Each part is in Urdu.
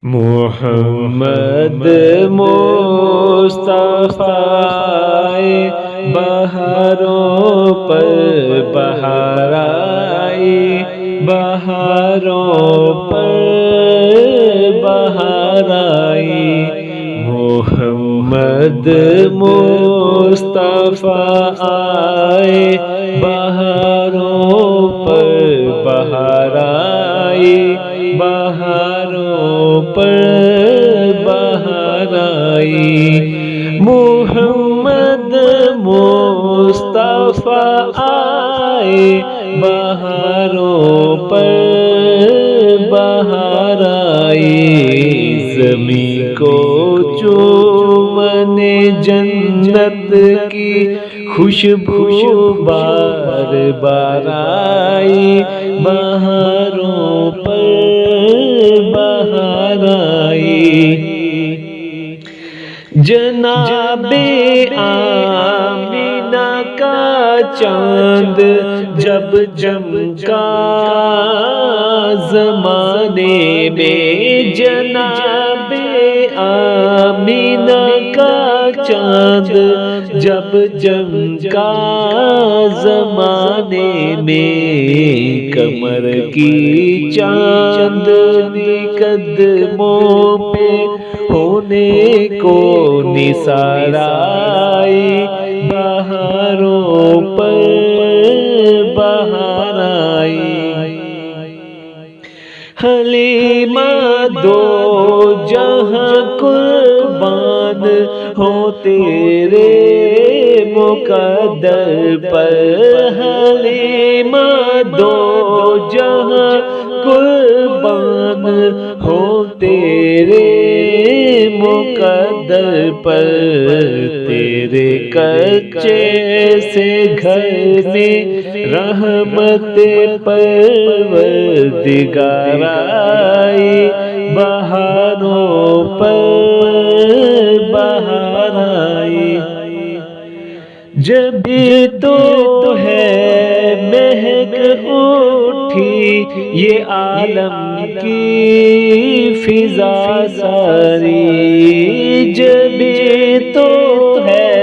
محمد مصطفی بہاروں پر بہار آئی، بہاروں پر بہار آئی۔ محمد مصطفی آئے، بہاروں پر بہار آئی، بہاروں پر بہار آئی۔ محمد مصطفی آئے، بہاروں پر بہار آئی۔ زمین کو چومنے جنت کی خوشبو بار بار آئی، بہاروں پر بہار آئی۔ جناب آمینہ کا چاند جب چمکا زمانے میں، جناب آمینہ کا چاند جب چمکا زمانے میں، کمر کی چاندنی قدموں پہ ہونے کو نثار آئی، بہاروں پر بہار آئی۔ حلیمہ دو جہاں قربان ہو تیرے مقدر پر، حلیمہ دو جہاں قربان ہو تیرے مقدر پر۔ تیرے کچے سے گھر میں رحمت پروردگار آئی، بہاروں پر بہار آئی۔ جبھی تو ہے مہک اٹھی یہ عالم کی فضا ساری، جبھی تو ہے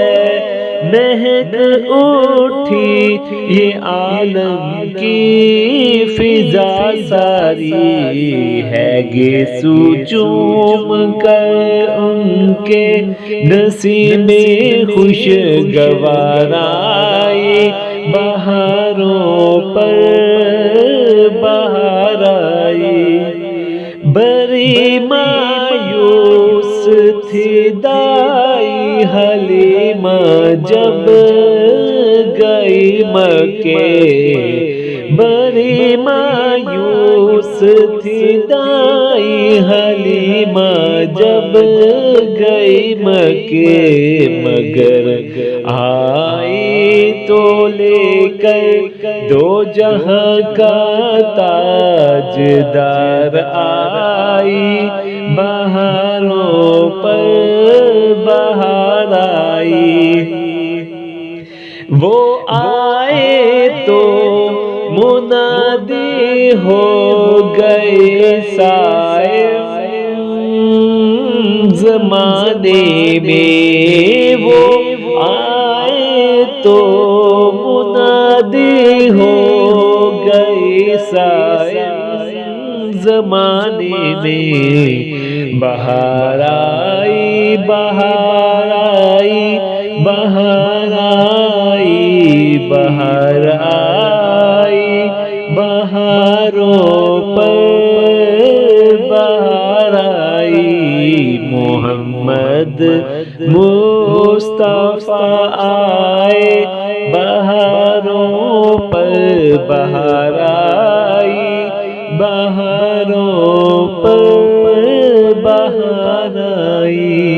مہک اٹھی یہ عالم کی فضا ساری، ہے گیسو چوم کر ان کے نسیم خوشگوار آئی، بہاروں پر بہار آئی۔ بڑی مایوس تھی دائی حلیمہ جب گئی مکے، بڑی مایوس تھی دائی حلیمہ جب گئی مکے، مگر آئی تو لے کر دو جہاں کا تاجدار آئی، بہاروں پر بہار آئی۔ وہ آئے تو منادی ہو گئے صائب زمانے میں، وہ آئے تو منادی ہو گئے صائب زمانے میں، بہار آئی، بہار آئی، بہار آئی، بہار آئی، بہاروں پر بہار آئی۔ محمد مصطفی آئے، بہاروں پر بہار آئی، بہاروں پر بہار آئی۔